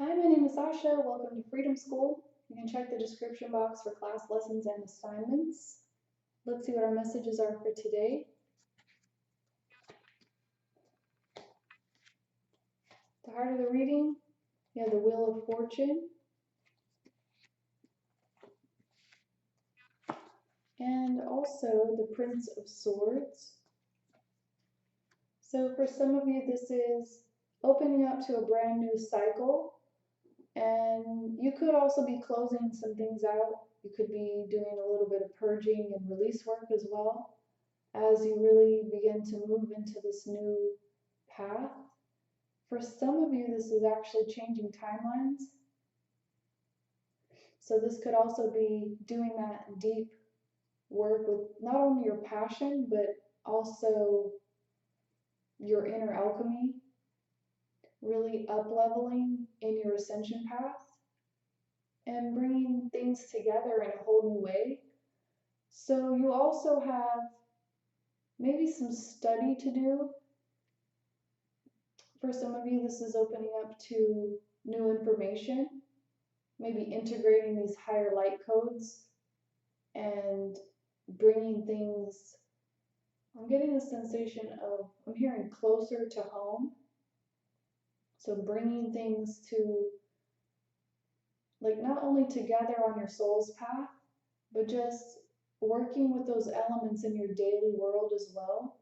Hi, my name is Sasha. Welcome to Freedom School. You can check the description box for class lessons and assignments. Let's see what our messages are for today. The heart of the reading, you have the Wheel of Fortune. And also the Prince of Swords. So for some of you, this is opening up to a brand new cycle. And you could also be closing some things out. You could be doing a little bit of purging and release work as well, as you really begin to move into this new path. For some of you, this is actually changing timelines. So this could also be doing that deep work with not only your passion, but also your inner alchemy, really up-leveling in your ascension path and bringing things together in a whole new way. So you also have maybe some study to do. For some of you, this is opening up to new information, maybe integrating these higher light codes and bringing things. I'm getting the sensation of, I'm hearing closer to home. So bringing things to, like, not only together on your soul's path, but just working with those elements in your daily world as well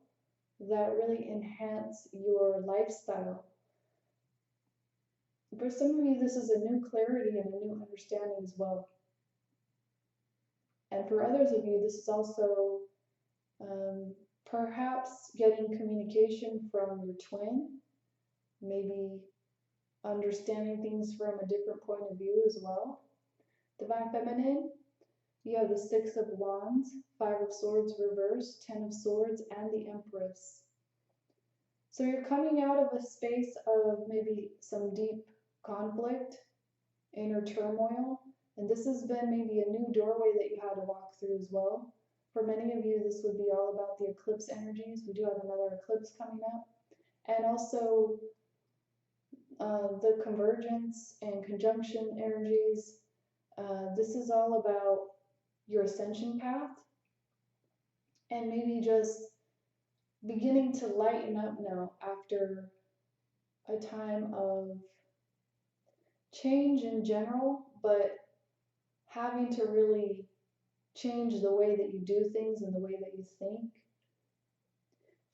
that really enhance your lifestyle. For some of you, this is a new clarity and a new understanding as well. And for others of you, this is also perhaps getting communication from your twin, maybe understanding things from a different point of view as well. Divine Feminine, you have the Six of Wands, Five of Swords reversed, Ten of Swords, and the Empress. So you're coming out of a space of maybe some deep conflict, inner turmoil, and this has been maybe a new doorway that you had to walk through as well. For many of you, this would be all about the eclipse energies. We do have another eclipse coming up. And also the convergence and conjunction energies. This is all about your ascension path and maybe just beginning to lighten up now after a time of change in general, but having to really change the way that you do things and the way that you think.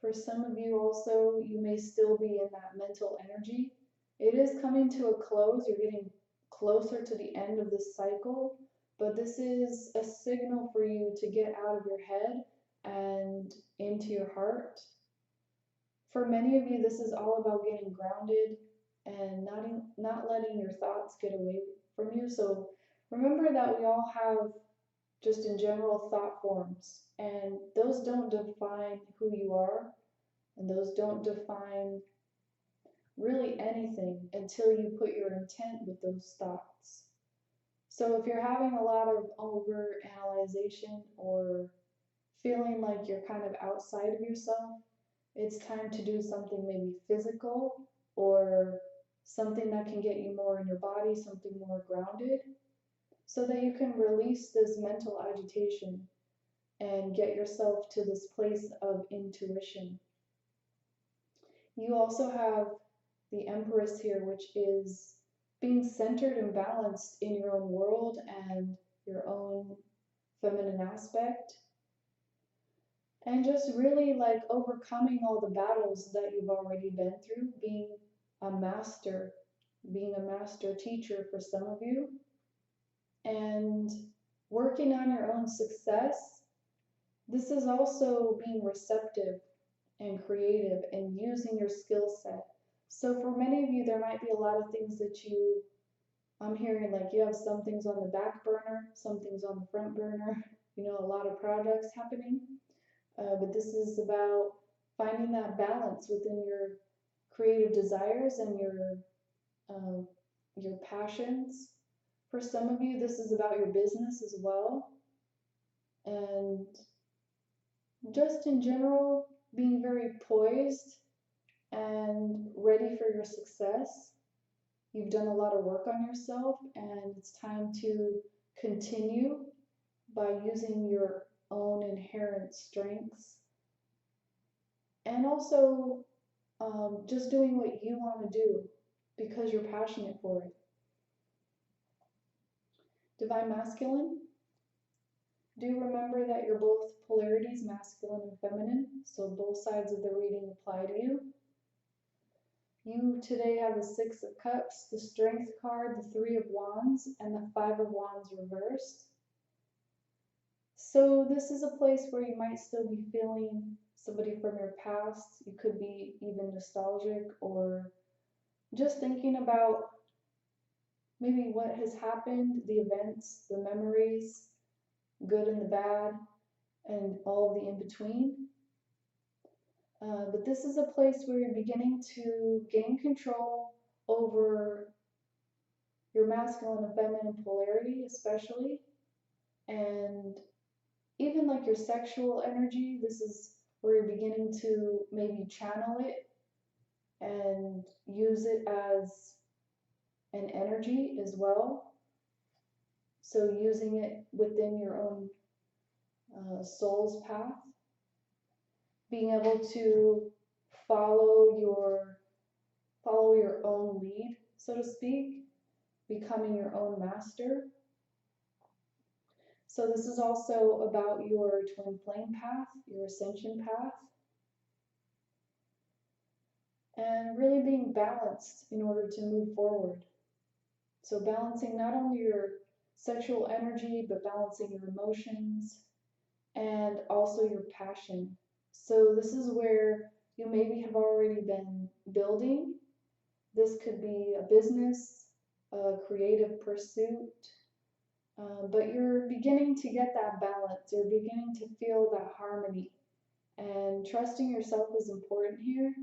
For some of you also, you may still be in that mental energy. It is coming to a close. You're getting closer to the end of this cycle, but this is a signal for you to get out of your head and into your heart. For many of you, this is all about getting grounded and not letting your thoughts get away from you. So remember that we all have, just in general, thought forms, and those don't define who you are, and those don't define really anything until you put your intent with those thoughts. So if you're having a lot of over-analyzation or feeling like you're kind of outside of yourself, it's time to do something maybe physical or something that can get you more in your body, something more grounded, so that you can release this mental agitation and get yourself to this place of intuition. You also have the Empress here, which is being centered and balanced in your own world and your own feminine aspect. And just really like overcoming all the battles that you've already been through, being a master teacher for some of you, and working on your own success. This is also being receptive and creative and using your skill set. So for many of you, there might be a lot of things that I'm hearing, like you have some things on the back burner, some things on the front burner, a lot of projects happening. But this is about finding that balance within your creative desires and your passions. For some of you, this is about your business as well. And just in general, being very poised and ready for your success. You've done a lot of work on yourself, and it's time to continue by using your own inherent strengths, and also just doing what you want to do because you're passionate for it. Divine Masculine, do remember that you're both polarities, masculine and feminine, so both sides of the reading apply to you. You today have the Six of Cups, the Strength card, the Three of Wands, and the Five of Wands reversed. So this is a place where you might still be feeling somebody from your past. You could be even nostalgic or just thinking about maybe what has happened, the events, the memories, good and the bad, and all of the in-between. But this is a place where you're beginning to gain control over your masculine and feminine polarity, especially, and even like your sexual energy. This is where you're beginning to maybe channel it and use it as an energy as well. So using it within your own soul's path, being able to follow your own lead, so to speak, becoming your own master. So this is also about your twin flame path, your ascension path, and really being balanced in order to move forward. So balancing not only your sexual energy, but balancing your emotions and also your passion. So this is where you maybe have already been building. This could be a business, a creative pursuit, but you're beginning to get that balance. You're beginning to feel that harmony, and trusting yourself is important here.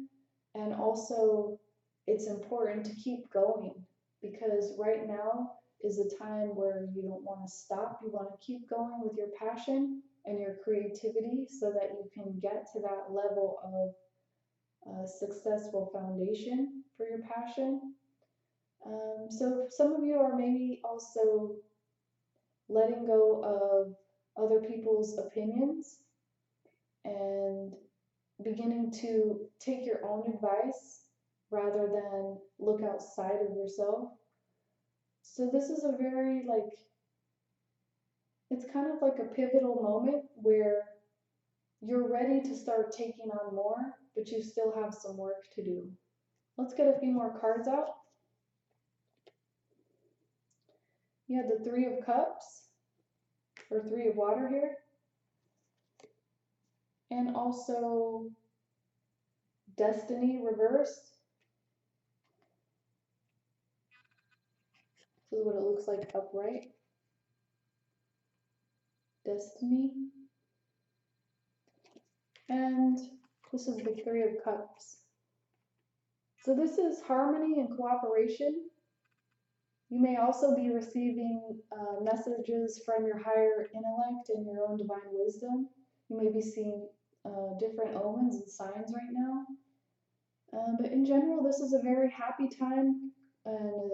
And also, it's important to keep going, because right now is a time where you don't want to stop. You want to keep going with your passion and your creativity so that you can get to that level of successful foundation for your passion. So some of you are maybe also letting go of other people's opinions and beginning to take your own advice rather than look outside of yourself. So this is a very it's kind of like a pivotal moment where you're ready to start taking on more, but you still have some work to do. Let's get a few more cards out. You have the Three of Cups, or Three of Water here, and also Destiny reversed. This is what it looks like upright. Destiny. And this is the Three of Cups. So this is harmony and cooperation. You may also be receiving messages from your higher intellect and your own divine wisdom. You may be seeing different omens and signs right now. But in general, this is a very happy time and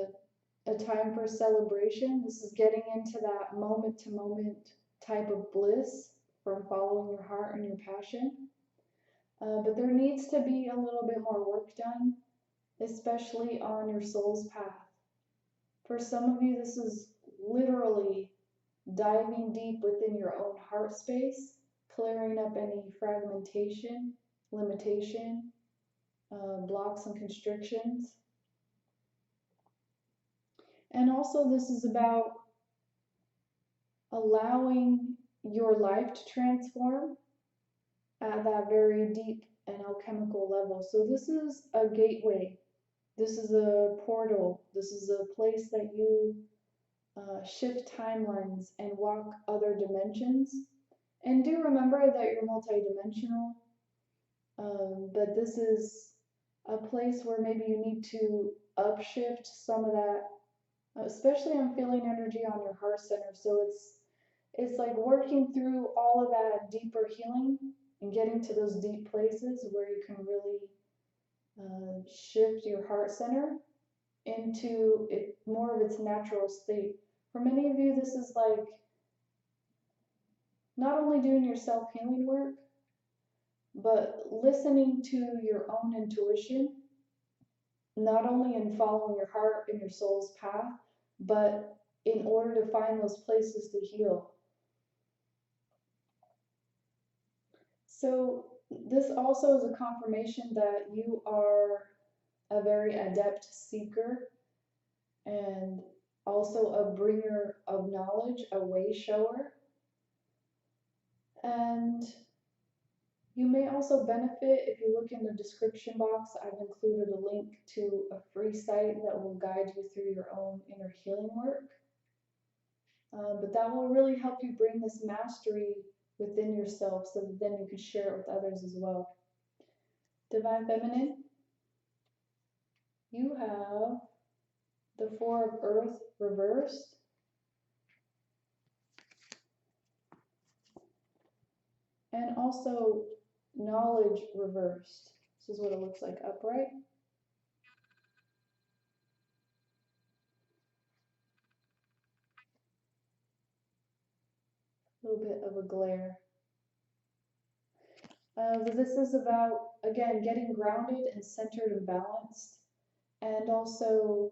a time for celebration. This is getting into that moment-to-moment type of bliss from following your heart and your passion. But there needs to be a little bit more work done, especially on your soul's path. For some of you, this is literally diving deep within your own heart space, clearing up any fragmentation, limitation, blocks and constrictions. And also this is about allowing your life to transform at that very deep and alchemical level. So this is a gateway. This is a portal. This is a place that you shift timelines and walk other dimensions. And do remember that you're multidimensional, but this is a place where maybe you need to upshift some of that, especially I'm feeling energy on your heart center. So it's like working through all of that deeper healing and getting to those deep places where you can really shift your heart center. into it, more of its natural state. For many of you, this is like not only doing your self-healing work, but listening to your own intuition, not only in following your heart and your soul's path, but in order to find those places to heal. So this also is a confirmation that you are a very adept seeker and also a bringer of knowledge, a way shower. And you may also benefit, if you look in the description box, I've included a link to a free site that will guide you through your own inner healing work. But that will really help you bring this mastery within yourself so that then you can share it with others as well. Divine Feminine, you have the Four of Earth reversed, and also Knowledge reversed. This is what it looks like upright. A little bit of a glare. This is about, again, getting grounded and centered and balanced. And also,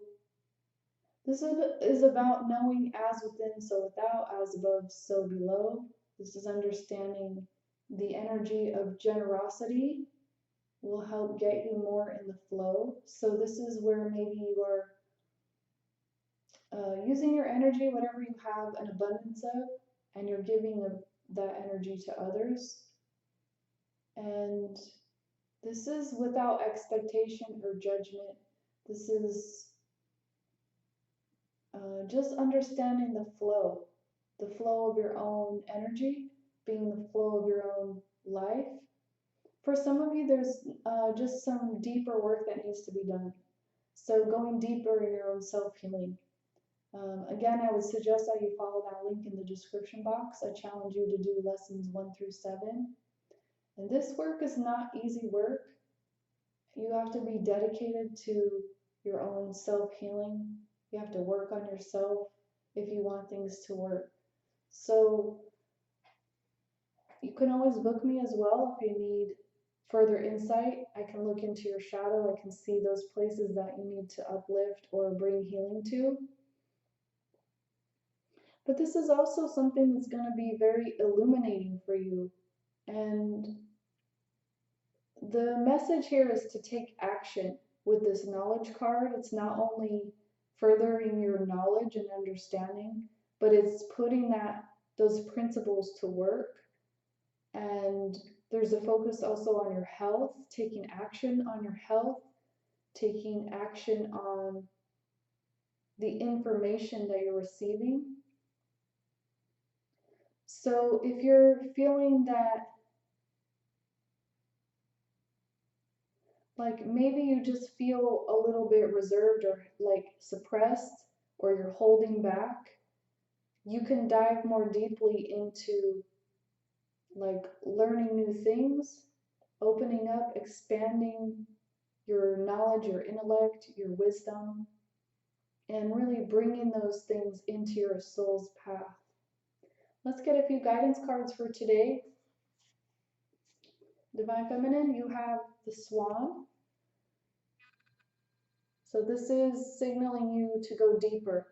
this is about knowing as within, so without, as above, so below. This is understanding the energy of generosity will help get you more in the flow. So this is where maybe you are using your energy, whatever you have an abundance of, and you're giving that energy to others. And this is without expectation or judgment. This is just understanding the flow of your own energy, being the flow of your own life. For some of you, there's just some deeper work that needs to be done. So going deeper in your own self-healing. Again, I would suggest that you follow that link in the description box. I challenge you to do lessons 1 through 7. And this work is not easy work. You have to be dedicated to your own self-healing. You have to work on yourself if you want things to work. So you can always book me as well if you need further insight. I can look into your shadow. I can see those places that you need to uplift or bring healing to. But this is also something that's going to be very illuminating for you. And the message here is to take action with this knowledge card. It's not only furthering your knowledge and understanding, but it's putting those principles to work. And there's a focus also on your health, taking action on your health, taking action on the information that you're receiving. So if you're feeling that, like maybe you just feel a little bit reserved or like suppressed, or you're holding back, you can dive more deeply into like learning new things, opening up, expanding your knowledge, your intellect, your wisdom, and really bringing those things into your soul's path. Let's get a few guidance cards for today. Divine Feminine, you have the Swan. So this is signaling you to go deeper.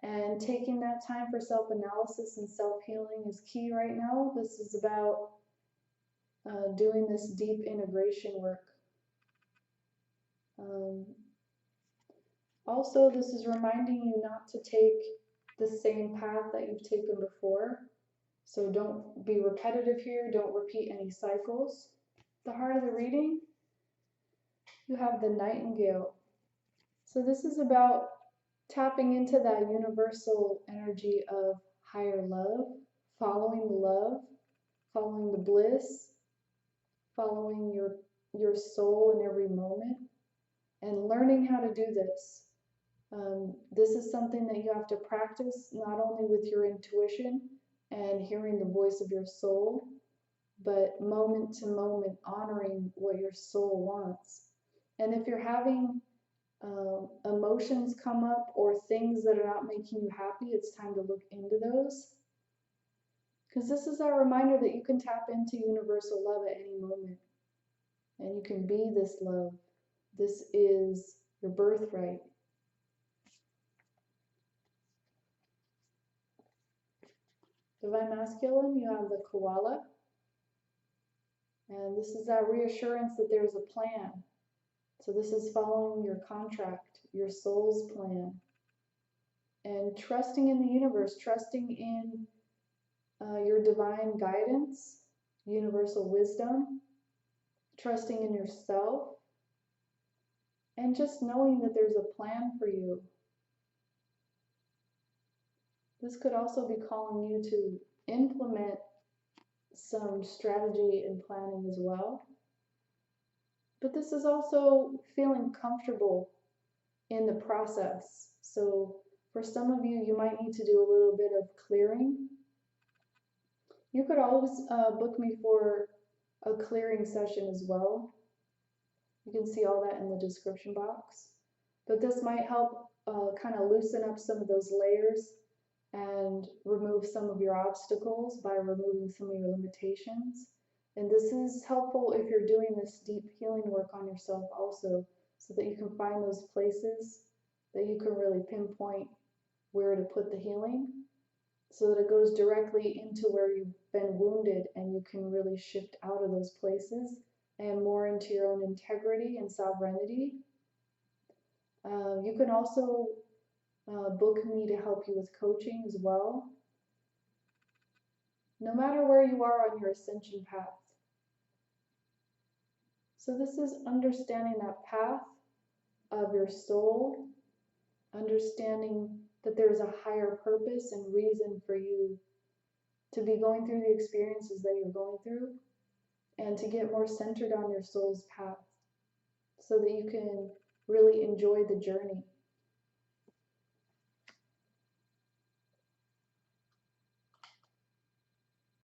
And taking that time for self-analysis and self-healing is key right now. This is about doing this deep integration work. Also, this is reminding you not to take the same path that you've taken before. So don't be repetitive here. Don't repeat any cycles. The heart of the reading, you have the Nightingale. So this is about tapping into that universal energy of higher love, following the love, following the bliss, following your soul in every moment, and learning how to do this. This is something that you have to practice not only with your intuition and hearing the voice of your soul, but moment to moment honoring what your soul wants. And if you're having emotions come up or things that are not making you happy, it's time to look into those. Because this is a reminder that you can tap into universal love at any moment. And you can be this love. This is your birthright. Divine Masculine, you have the koala. And this is that reassurance that there's a plan. So this is following your contract, your soul's plan. And trusting in the universe, trusting in your divine guidance, universal wisdom, trusting in yourself, and just knowing that there's a plan for you. This could also be calling you to implement some strategy and planning as well. But this is also feeling comfortable in the process. So for some of you, you might need to do a little bit of clearing. You could always book me for a clearing session as well. You can see all that in the description box. But this might help kind of loosen up some of those layers and remove some of your obstacles by removing some of your limitations. And this is helpful if you're doing this deep healing work on yourself also, so that you can find those places that you can really pinpoint where to put the healing, so that it goes directly into where you've been wounded and you can really shift out of those places and more into your own integrity and sovereignty. You can also book me to help you with coaching as well. No matter where you are on your ascension path. So this is understanding that path of your soul, understanding that there's a higher purpose and reason for you to be going through the experiences that you're going through, and to get more centered on your soul's path so that you can really enjoy the journey.